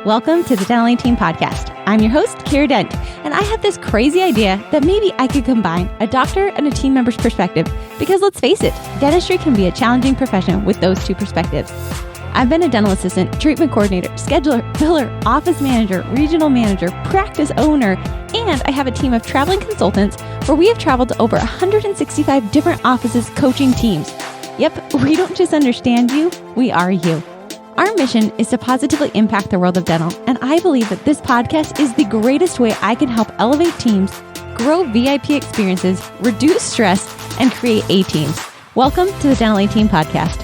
Welcome to the Dental 18 podcast. I'm your host, Kiera Dent, and I have this crazy idea that maybe I could combine a doctor and a team member's perspective because let's face it, dentistry can be a challenging profession with those two perspectives. I've been a dental assistant, treatment coordinator, scheduler, filler, office manager, regional manager, practice owner, and I have a team of traveling consultants where we have traveled to over 165 different offices coaching teams. Yep, we don't just understand you, we are you. Our mission is to positively impact the world of dental, and I believe that this podcast is the greatest way I can help elevate teams, grow VIP experiences, reduce stress, and create A-teams. Welcome to the Dental 18 podcast.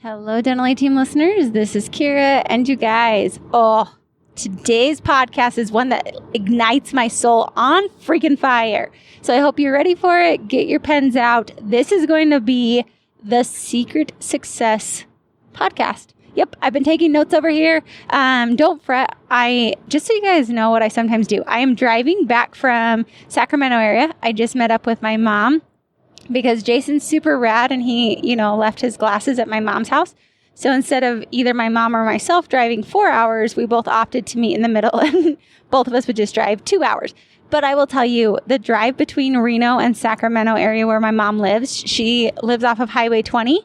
Hello, Dental 18 listeners. This is Kiera, and you guys, today's podcast is one that ignites my soul on freaking fire. So I hope you're ready for it. Get your pens out. This is going to be the Secret Success podcast. Yep, I've been taking notes over here. Don't fret. Just so you guys know what I sometimes do, I am driving back from Sacramento area. I just met up with my mom because Jason's super rad and he, left his glasses at my mom's house. So instead of either my mom or myself driving 4 hours, we both opted to meet in the middle and both of us would just drive 2 hours. But I will tell you, the drive between Reno and Sacramento area where my mom lives, she lives off of Highway 20.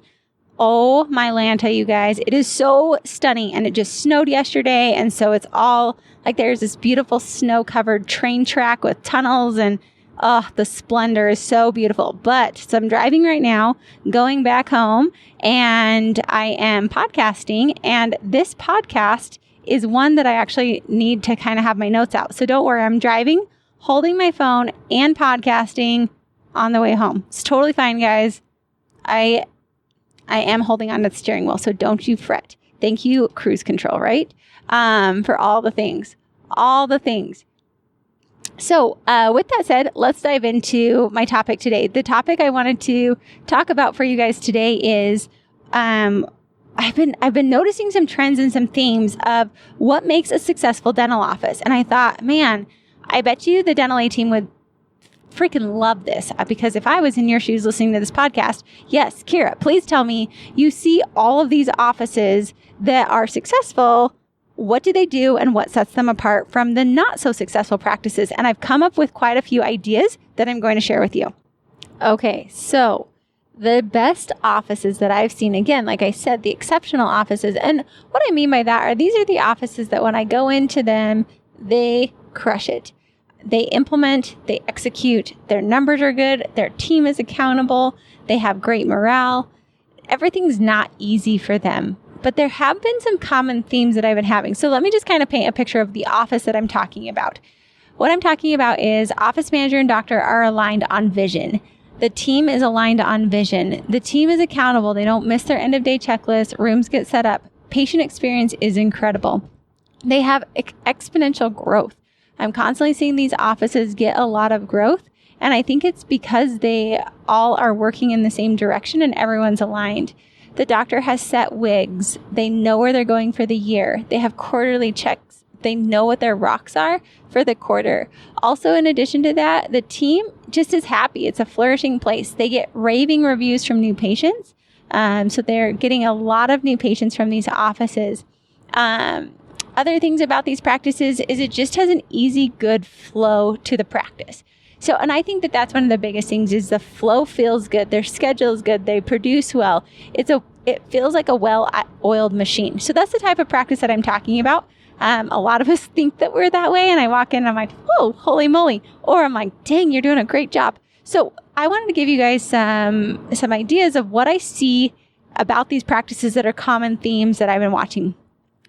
Oh my Lanta, you guys, it is so stunning. And it just snowed yesterday. And so it's all like there's this beautiful snow-covered train track with tunnels and the splendor is so beautiful. So I'm driving right now, going back home, and I am podcasting. And this podcast is one that I actually need to kind of have my notes out. So don't worry, I'm driving, holding my phone, and podcasting on the way home. It's totally fine, guys. I am holding on to the steering wheel, so don't you fret. Thank you, cruise control, right? For all the things. So with that said, let's dive into my topic today. The topic I wanted to talk about for you guys today is I've been noticing some trends and some themes of what makes a successful dental office. And I thought, man, I bet you the Dental 18 would freaking love this because if I was in your shoes listening to this podcast, yes, Kiera, please tell me you see all of these offices that are successful. What do they do and what sets them apart from the not so successful practices? And I've come up with quite a few ideas that I'm going to share with you. Okay, so the best offices that I've seen, again, like I said, the exceptional offices. And what I mean by that are these are the offices that when I go into them, they crush it. They implement, they execute, their numbers are good, their team is accountable, they have great morale. Everything's not easy for them. But there have been some common themes that I've been having. So let me just kind of paint a picture of the office that I'm talking about. What I'm talking about is office manager and doctor are aligned on vision. The team is aligned on vision. The team is accountable. They don't miss their end of day checklist. Rooms get set up. Patient experience is incredible. They have exponential growth. I'm constantly seeing these offices get a lot of growth. And I think it's because they all are working in the same direction and everyone's aligned. The doctor has set wigs. They know where they're going for the year. They have quarterly checks. They know what their rocks are for the quarter. Also, in addition to that, the team just is happy. It's a flourishing place. They get raving reviews from new patients. So they're getting a lot of new patients from these offices. Other things about these practices is it just has an easy, good flow to the practice. So, and I think that that's one of the biggest things is the flow feels good. Their schedule is good. They produce well. It feels like a well-oiled machine. So that's the type of practice that I'm talking about. A lot of us think that we're that way. And I walk in and I'm like, oh, holy moly. Or I'm like, dang, you're doing a great job. So I wanted to give you guys some ideas of what I see about these practices that are common themes that I've been watching.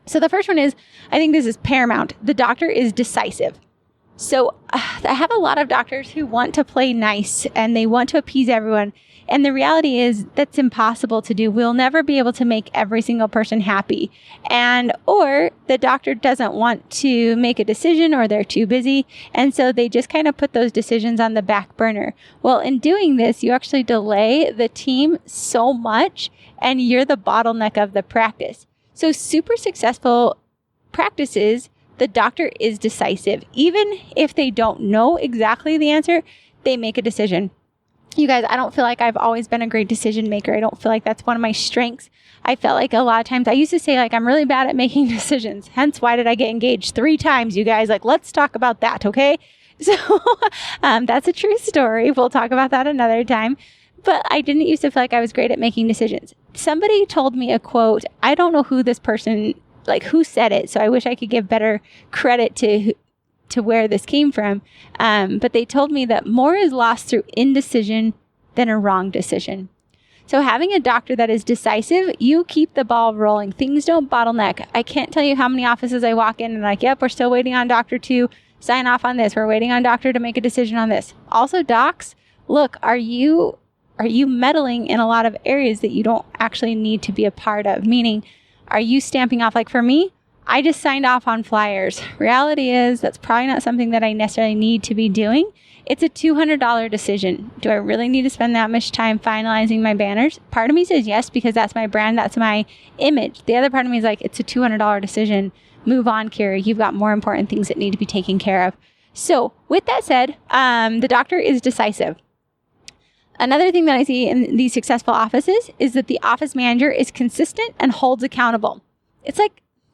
So the first one is, I think this is paramount. The doctor is decisive. So I have a lot of doctors who want to play nice and they want to appease everyone. And the reality is that's impossible to do. We'll never be able to make every single person happy. Or the doctor doesn't want to make a decision or they're too busy. And so they just kind of put those decisions on the back burner. Well, in doing this, you actually delay the team so much and you're the bottleneck of the practice. So super successful practices, the doctor is decisive. Even if they don't know exactly the answer, they make a decision. You guys, I don't feel like I've always been a great decision maker. I don't feel like that's one of my strengths. I felt like a lot of times I used to say like, I'm really bad at making decisions. Hence, why did I get engaged 3 times, you guys? Like, let's talk about that, okay? So that's a true story. We'll talk about that another time. But I didn't used to feel like I was great at making decisions. Somebody told me a quote. I don't know who this person, like who said it. So I wish I could give better credit to where this came from. But they told me that more is lost through indecision than a wrong decision. So having a doctor that is decisive, you keep the ball rolling. Things don't bottleneck. I can't tell you how many offices I walk in and like, yep, we're still waiting on doctor to sign off on this. We're waiting on doctor to make a decision on this. Also, docs, look, are you meddling in a lot of areas that you don't actually need to be a part of? Meaning, are you stamping off? Like for me, I just signed off on flyers. Reality is that's probably not something that I necessarily need to be doing. It's a $200 decision. Do I really need to spend that much time finalizing my banners? Part of me says yes, because that's my brand. That's my image. The other part of me is like, it's a $200 decision. Move on, Kiera. You've got more important things that need to be taken care of. So with that said, the doctor is decisive. Another thing that I see in these successful offices is that the office manager is consistent and holds accountable. It's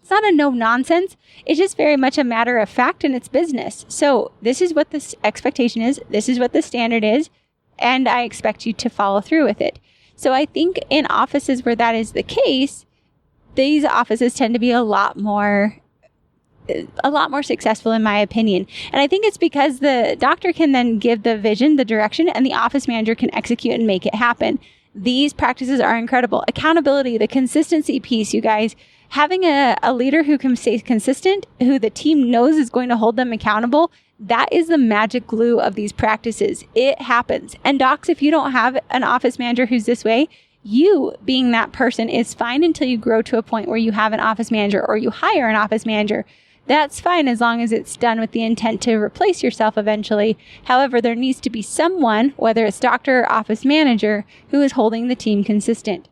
not a no nonsense. It's just very much a matter of fact and it's business. So this is what this expectation is. This is what the standard is. And I expect you to follow through with it. So I think in offices where that is the case, these offices tend to be a lot more successful in my opinion. And I think it's because the doctor can then give the vision, the direction, and the office manager can execute and make it happen. These practices are incredible. Accountability, the consistency piece, you guys, having a leader who can stay consistent, who the team knows is going to hold them accountable, that is the magic glue of these practices. It happens. And docs, if you don't have an office manager who's this way, you being that person is fine until you grow to a point where you have an office manager or you hire an office manager. That's fine as long as it's done with the intent to replace yourself eventually. However, there needs to be someone, whether it's doctor or office manager, who is holding the team consistent.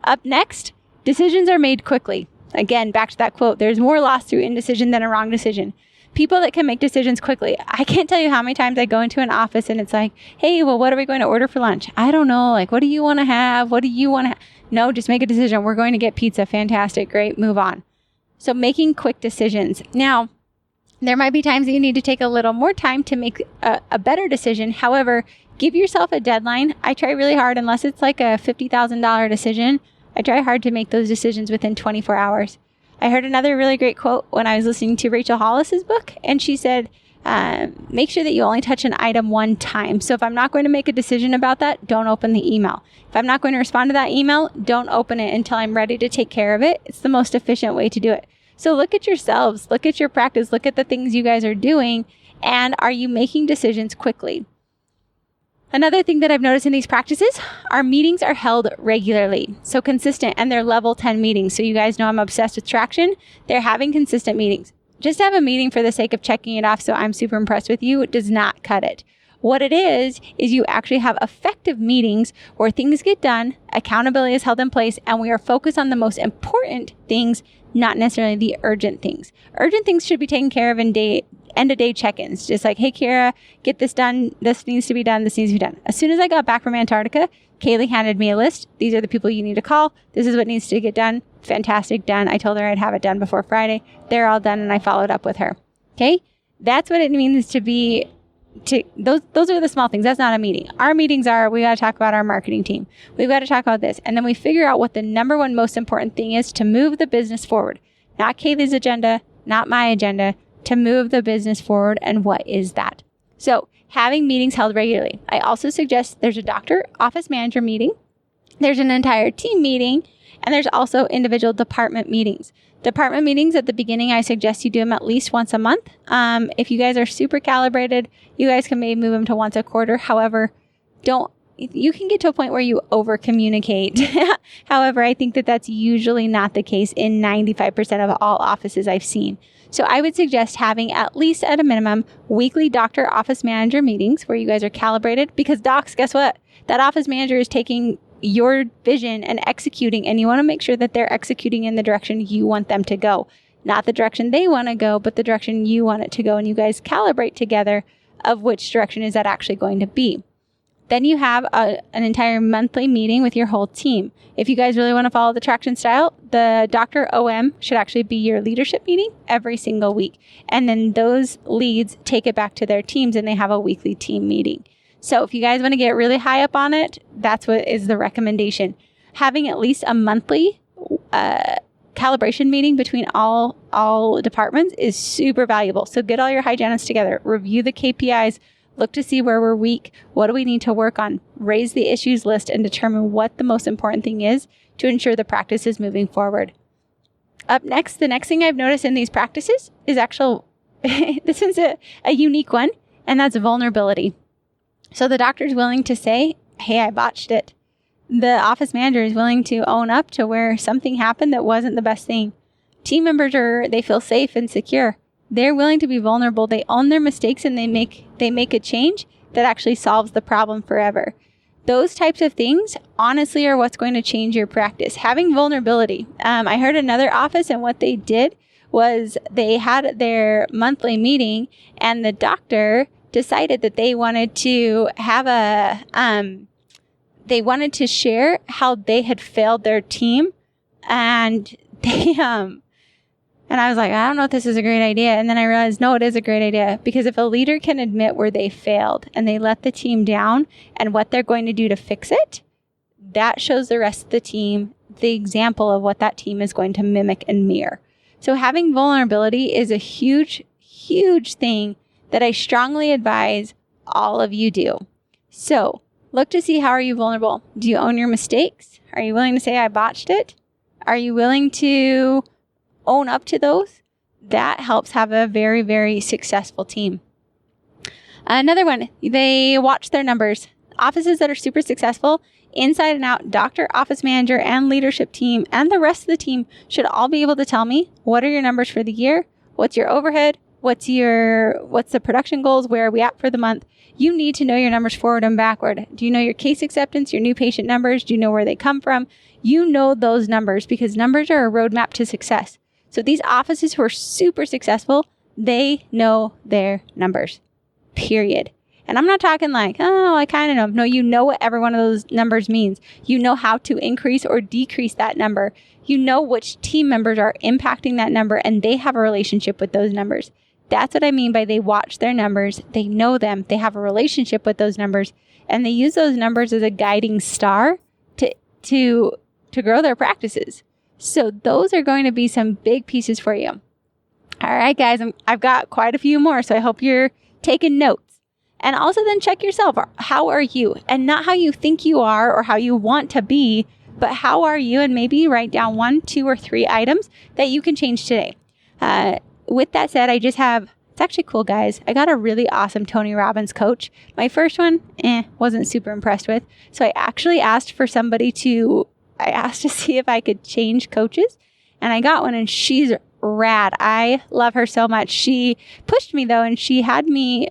Up next, decisions are made quickly. Again, back to that quote, there's more lost through indecision than a wrong decision. People that can make decisions quickly. I can't tell you how many times I go into an office and it's like, hey, well, what are we going to order for lunch? I don't know. Like, what do you want to have? What do you want to have? No, just make a decision. We're going to get pizza. Fantastic. Great. Move on. So making quick decisions. Now, there might be times that you need to take a little more time to make a better decision. However, give yourself a deadline. I try really hard, unless it's like a $50,000 decision, I try hard to make those decisions within 24 hours. I heard another really great quote when I was listening to Rachel Hollis's book, and she said, make sure that you only touch an item one time. So if I'm not going to make a decision about that, don't open the email. If I'm not going to respond to that email, don't open it until I'm ready to take care of it. It's the most efficient way to do it. So look at yourselves, look at your practice, look at the things you guys are doing, and are you making decisions quickly? Another thing that I've noticed in these practices, our meetings are held regularly. So consistent, and they're level 10 meetings. So you guys know I'm obsessed with traction. They're having consistent meetings. Just to have a meeting for the sake of checking it off so I'm super impressed with you does not cut it. What it is you actually have effective meetings where things get done, accountability is held in place, and we are focused on the most important things, not necessarily the urgent things. Urgent things should be taken care of in end-of-day check-ins. Just like, hey, Kiera, get this done. This needs to be done. This needs to be done. As soon as I got back from Antarctica, Kaylee handed me a list. These are the people you need to call. This is what needs to get done. Fantastic, done. I told her I'd have it done before Friday. They're all done, and I followed up with her. Okay? That's what it means to be... Those are the small things. That's not a meeting. Our meetings are, we got to talk about our marketing team. We've got to talk about this. And then we figure out what the number one most important thing is to move the business forward. Not Kaylee's agenda, not my agenda, to move the business forward. And what is that? So having meetings held regularly. I also suggest there's a doctor office manager meeting. There's an entire team meeting. And there's also individual department meetings. Department meetings at the beginning, I suggest you do them at least once a month. If you guys are super calibrated, you guys can maybe move them to once a quarter. However, you can get to a point where you over communicate. However, I think that that's usually not the case in 95% of all offices I've seen. So I would suggest having at least at a minimum weekly doctor office manager meetings where you guys are calibrated, because docs, guess what? That office manager is taking your vision and executing, and you want to make sure that they're executing in the direction you want them to go. Not the direction they want to go, but the direction you want it to go. And you guys calibrate together of which direction is that actually going to be. Then you have an entire monthly meeting with your whole team. If you guys really want to follow the traction style, the Dr. OM should actually be your leadership meeting every single week. And then those leads take it back to their teams and they have a weekly team meeting. So if you guys want to get really high up on it, that's what is the recommendation. Having at least a monthly calibration meeting between all departments is super valuable. So get all your hygienists together, review the KPIs, look to see where we're weak, what do we need to work on, raise the issues list, and determine what the most important thing is to ensure the practice is moving forward. Up next, the next thing I've noticed in these practices is this is a unique one, and that's vulnerability. So the doctor's willing to say, hey, I botched it. The office manager is willing to own up to where something happened that wasn't the best thing. Team members they feel safe and secure. They're willing to be vulnerable. They own their mistakes and they make a change that actually solves the problem forever. Those types of things, honestly, are what's going to change your practice. Having vulnerability. I heard another office, and what they did was they had their monthly meeting, and the doctor decided that they wanted to have they wanted to share how they had failed their team, and they and I was like, I don't know if this is a great idea. And then I realized, no, it is a great idea, because if a leader can admit where they failed and they let the team down and what they're going to do to fix it, that shows the rest of the team the example of what that team is going to mimic and mirror. So having vulnerability is a huge, huge thing that I strongly advise all of you do. So look to see, how are you vulnerable? Do you own your mistakes? Are you willing to say, I botched it? Are you willing to own up to those? That helps have a very, very successful team. Another one, they watch their numbers. Offices that are super successful, inside and out, doctor, office manager, and leadership team, and the rest of the team should all be able to tell me, what are your numbers for the year? What's your overhead? What's the production goals? Where are we at for the month? You need to know your numbers forward and backward. Do you know your case acceptance, your new patient numbers? Do you know where they come from? You know those numbers, because numbers are a roadmap to success. So these offices who are super successful, they know their numbers, period. And I'm not talking like, oh, I kind of know. No, you know what every one of those numbers means. You know how to increase or decrease that number. You know which team members are impacting that number, and they have a relationship with those numbers. That's what I mean by they watch their numbers. They know them. They have a relationship with those numbers, and they use those numbers as a guiding star to grow their practices. So those are going to be some big pieces for you. All right, guys, I've got quite a few more, so I hope you're taking notes. And also then check yourself. How are you? And not how you think you are or how you want to be, but how are you? And maybe write down 1, 2, or 3 items that you can change today. With that said, it's actually cool, guys. I got a really awesome Tony Robbins coach. My first one, wasn't super impressed with. So I actually asked to see if I could change coaches, and I got one, and she's rad. I love her so much. She pushed me though, and she had me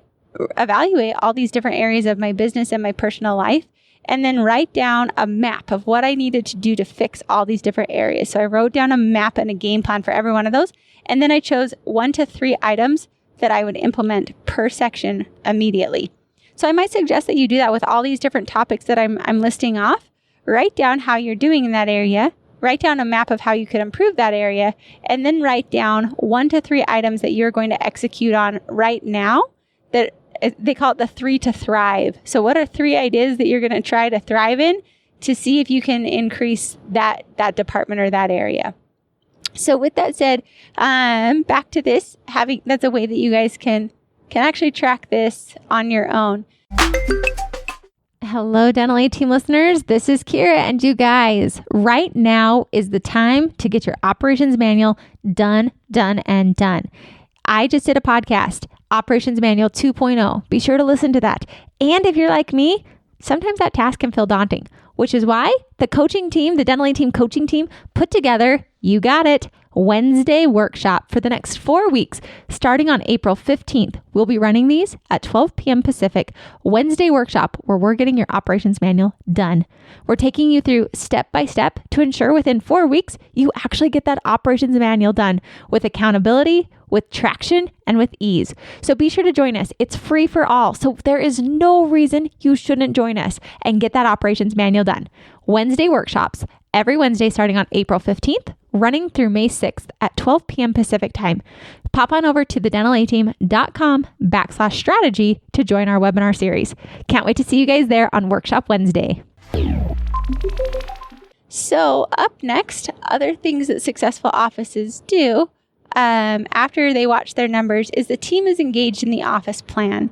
evaluate all these different areas of my business and my personal life, and then write down a map of what I needed to do to fix all these different areas. So I wrote down a map and a game plan for every one of those, and then I chose 1 to 3 items that I would implement per section immediately. So I might suggest that you do that with all these different topics that I'm listing off. Write down how you're doing in that area, write down a map of how you could improve that area, and then write down 1 to 3 items that you're going to execute on right now. That they call it the 3 to thrive. So what are 3 ideas that you're going to try to thrive in to see if you can increase that department or that area? So with that said, back to this, that's a way that you guys can actually track this on your own. Hello, Dental A Team listeners. This is Kiera, and you guys, right now is the time to get your operations manual done. I just did a podcast, Operations Manual 2.0. Be sure to listen to that. And if you're like me, sometimes that task can feel daunting, which is why the coaching team, the Dental A Team coaching team, put together, you got it, Wednesday workshop for the next 4 weeks, starting on April 15th. We'll be running these at 12 p.m. Pacific. Wednesday workshop where we're getting your operations manual done. We're taking you through step by step to ensure within 4 weeks, you actually get that operations manual done with accountability, with traction, and with ease. So be sure to join us. It's free for all. So there is no reason you shouldn't join us and get that operations manual done. Wednesday workshops every Wednesday starting on April 15th, running through May 6th at 12 p.m. Pacific time. Pop on over to thedentalateam.com/strategy to join our webinar series. Can't wait to see you guys there on Workshop Wednesday. So up next, other things that successful offices do after they watch their numbers is the team is engaged in the office plan.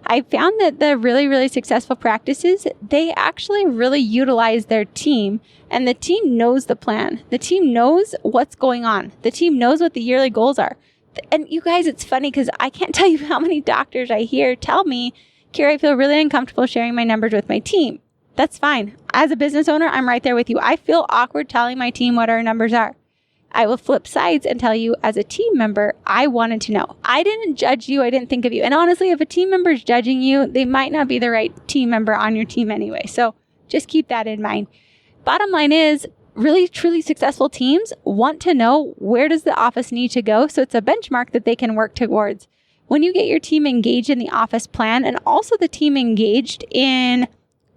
I found that the really, really successful practices, they actually really utilize their team, and the team knows the plan. The team knows what's going on. The team knows what the yearly goals are. And you guys, it's funny because I can't tell you how many doctors I hear tell me, Kiera, I feel really uncomfortable sharing my numbers with my team. That's fine. As a business owner, I'm right there with you. I feel awkward telling my team what our numbers are. I will flip sides and tell you as a team member, I wanted to know. I didn't judge you. I didn't think of you. And honestly, if a team member is judging you, they might not be the right team member on your team anyway. So just keep that in mind. Bottom line is really, truly successful teams want to know where does the office need to go. So it's a benchmark that they can work towards. When you get your team engaged in the office plan and also the team engaged in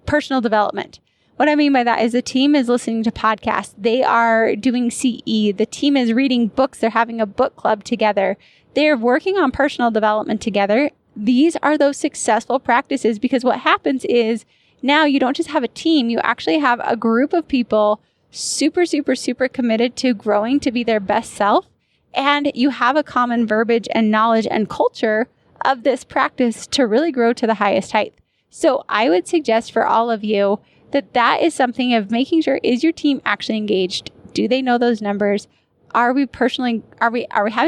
personal development. What I mean by that is the team is listening to podcasts. They are doing CE. The team is reading books. They're having a book club together. They're working on personal development together. These are those successful practices because what happens is now you don't just have a team. You actually have a group of people super, super, super committed to growing to be their best self. And you have a common verbiage and knowledge and culture of this practice to really grow to the highest height. So I would suggest for all of you that is something of making sure, is your team actually engaged? Do they know those numbers? Are we having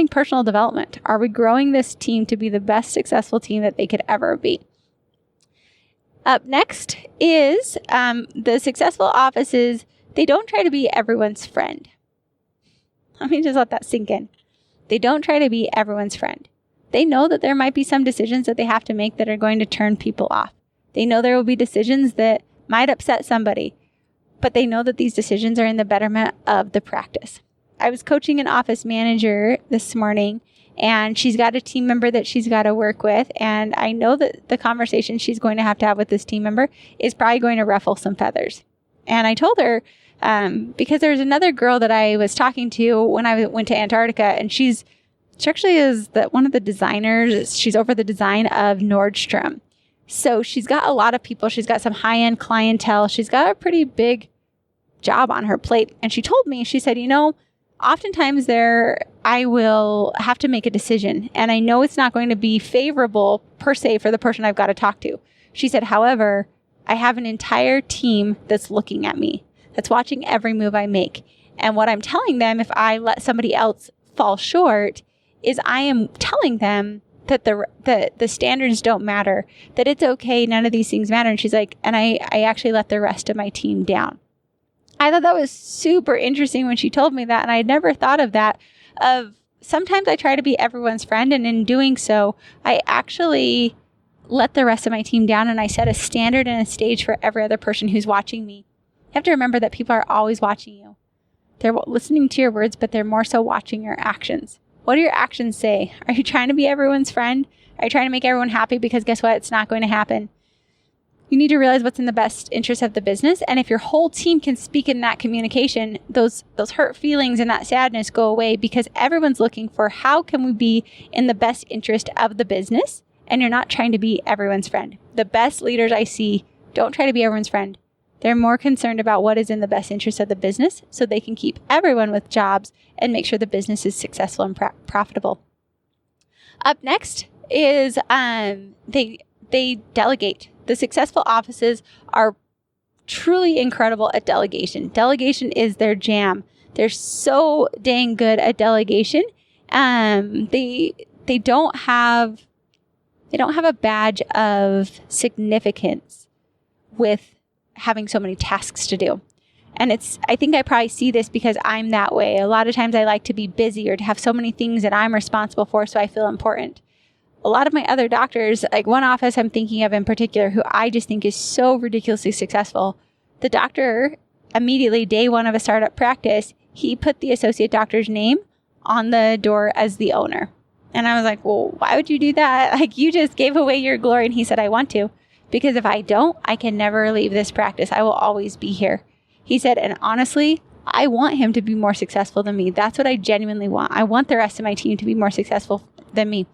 personal development? Are we growing this team to be the best successful team that they could ever be? Up next is the successful offices. They don't try to be everyone's friend. Let me just let that sink in. They don't try to be everyone's friend. They know that there might be some decisions that they have to make that are going to turn people off. They know there will be decisions that might upset somebody, but they know that these decisions are in the betterment of the practice. I was coaching an office manager this morning, and she's got a team member that she's got to work with, and I know that the conversation she's going to have with this team member is probably going to ruffle some feathers. And I told her, because there's another girl that I was talking to when I went to Antarctica, and she actually is one of the designers. She's over the design of Nordstrom. So she's got a lot of people. She's got some high-end clientele. She's got a pretty big job on her plate. And she told me, she said, oftentimes I will have to make a decision. And I know it's not going to be favorable per se for the person I've got to talk to. She said, however, I have an entire team that's looking at me, that's watching every move I make. And what I'm telling them, if I let somebody else fall short, is I am telling them that the standards don't matter, that it's okay, none of these things matter. And she's like, and I actually let the rest of my team down. I thought that was super interesting when she told me that, and I had never thought of that, of sometimes I try to be everyone's friend, and in doing so, I actually let the rest of my team down, and I set a standard and a stage for every other person who's watching me. You have to remember that people are always watching you. They're listening to your words, but they're more so watching your actions. What do your actions say? Are you trying to be everyone's friend? Are you trying to make everyone happy? Because guess what? It's not going to happen. You need to realize what's in the best interest of the business. And if your whole team can speak in that communication, those hurt feelings and that sadness go away, because everyone's looking for how can we be in the best interest of the business, and you're not trying to be everyone's friend. The best leaders I see don't try to be everyone's friend. They're more concerned about what is in the best interest of the business so they can keep everyone with jobs and make sure the business is successful and profitable. Up next is they delegate. The successful offices are truly incredible at delegation. Delegation is their jam. They're so dang good at delegation. They don't have a badge of significance with having so many tasks to do. And I think I probably see this because I'm that way. A lot of times I like to be busy or to have so many things that I'm responsible for, so I feel important. A lot of my other doctors, like one office I'm thinking of in particular, who I just think is so ridiculously successful, the doctor immediately day one of a startup practice, he put the associate doctor's name on the door as the owner. And I was like, well, why would you do that? Like, you just gave away your glory. And he said, I want to, because if I don't, I can never leave this practice. I will always be here. He said, and honestly, I want him to be more successful than me. That's what I genuinely want. I want the rest of my team to be more successful than me.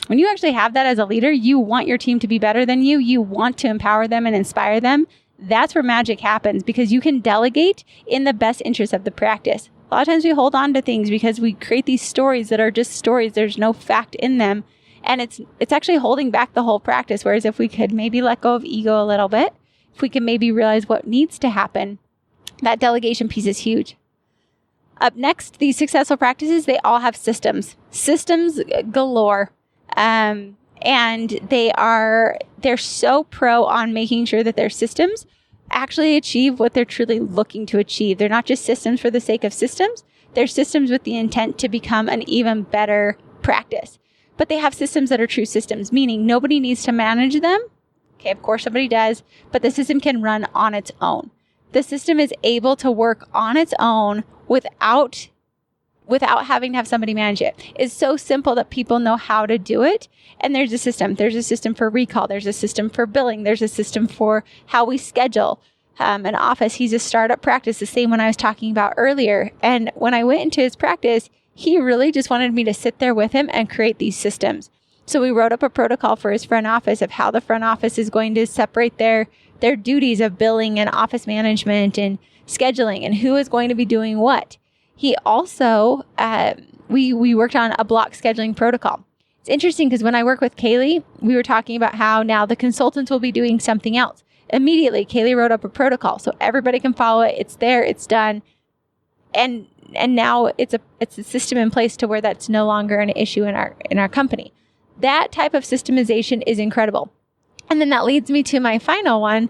When you actually have that as a leader, you want your team to be better than you. You want to empower them and inspire them. That's where magic happens, because you can delegate in the best interest of the practice. A lot of times we hold on to things because we create these stories that are just stories. There's no fact in them. And it's actually holding back the whole practice. Whereas if we could maybe let go of ego a little bit, if we can maybe realize what needs to happen, that delegation piece is huge. Up next, these successful practices, they all have systems galore. And they're so pro on making sure that their systems actually achieve what they're truly looking to achieve. They're not just systems for the sake of systems. They're systems with the intent to become an even better practice. But they have systems that are true systems, meaning nobody needs to manage them. Okay, of course somebody does, but the system can run on its own. The system is able to work on its own without having to have somebody manage it. It's so simple that people know how to do it. And there's a system. There's a system for recall. There's a system for billing. There's a system for how we schedule an office. He's a startup practice, the same one I was talking about earlier. And when I went into his practice, he really just wanted me to sit there with him and create these systems. So we wrote up a protocol for his front office of how the front office is going to separate their duties of billing and office management and scheduling and who is going to be doing what. He also, we worked on a block scheduling protocol. It's interesting because when I work with Kaylee, we were talking about how now the consultants will be doing something else. Immediately, Kaylee wrote up a protocol so everybody can follow it. It's there, it's done. And now it's a system in place to where that's no longer an issue in our company. That type of systemization is incredible. And then that leads me to my final one.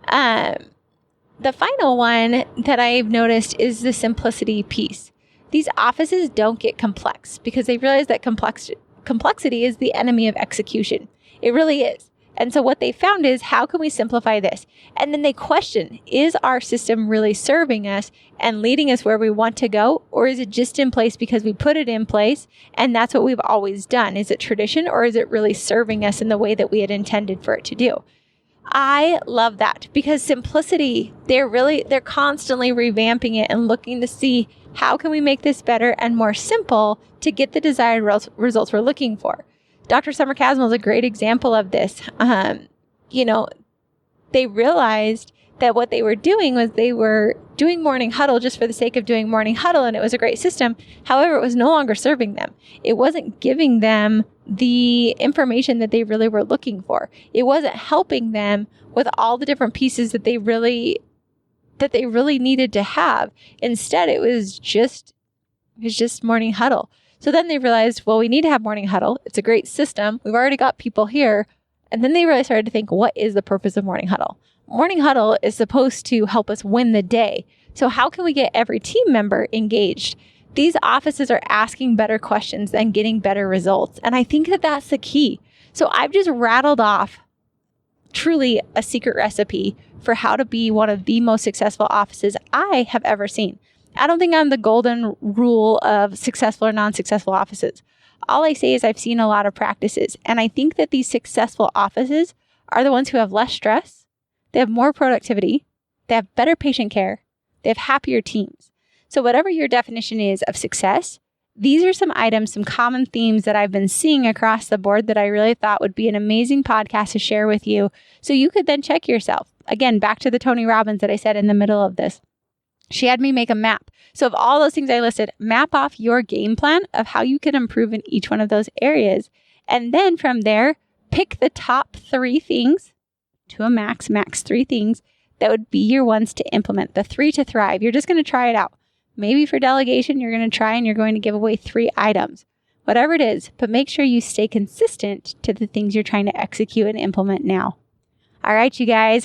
The final one that I've noticed is the simplicity piece. These offices don't get complex because they realize that complexity is the enemy of execution. It really is. And so what they found is, how can we simplify this? And then they question, is our system really serving us and leading us where we want to go? Or is it just in place because we put it in place and that's what we've always done? Is it tradition, or is it really serving us in the way that we had intended for it to do? I love that, because simplicity, they're constantly revamping it and looking to see, how can we make this better and more simple to get the desired results we're looking for? Dr. Summer Caswell is a great example of this. They realized that what they were doing was they were doing morning huddle just for the sake of doing morning huddle, and it was a great system. However, it was no longer serving them. It wasn't giving them the information that they really were looking for. It wasn't helping them with all the different pieces that they really needed to have. Instead, it was just morning huddle. So then they realized, well, we need to have morning huddle. It's a great system. We've already got people here. And then they really started to think, what is the purpose of morning huddle? Morning huddle is supposed to help us win the day. So how can we get every team member engaged? These offices are asking better questions and getting better results. And I think that that's the key. So I've just rattled off truly a secret recipe for how to be one of the most successful offices I have ever seen. I don't think I'm the golden rule of successful or non-successful offices. All I say is I've seen a lot of practices. And I think that these successful offices are the ones who have less stress. They have more productivity. They have better patient care. They have happier teams. So whatever your definition is of success, these are some items, some common themes that I've been seeing across the board that I really thought would be an amazing podcast to share with you. So you could then check yourself. Again, back to the Tony Robbins that I said in the middle of this. She had me make a map. So of all those things I listed, map off your game plan of how you can improve in each one of those areas. And then from there, pick the top 3 things to a max 3 things that would be your ones to implement, the 3 to thrive. You're just going to try it out. Maybe for delegation, you're going to try and you're going to give away 3 items, whatever it is, but make sure you stay consistent to the things you're trying to execute and implement now. All right, you guys,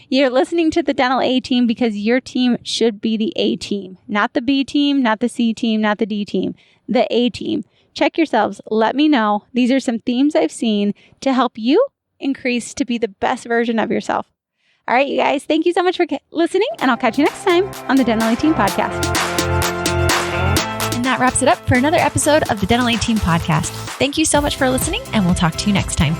you're listening to the Dental A team because your team should be the A team, not the B team, not the C team, not the D team, the A team. Check yourselves. Let me know. These are some themes I've seen to help you increase to be the best version of yourself. All right, you guys, thank you so much for listening, and I'll catch you next time on the Dental A Team Podcast. And that wraps it up for another episode of the Dental A Team Podcast. Thank you so much for listening, and we'll talk to you next time.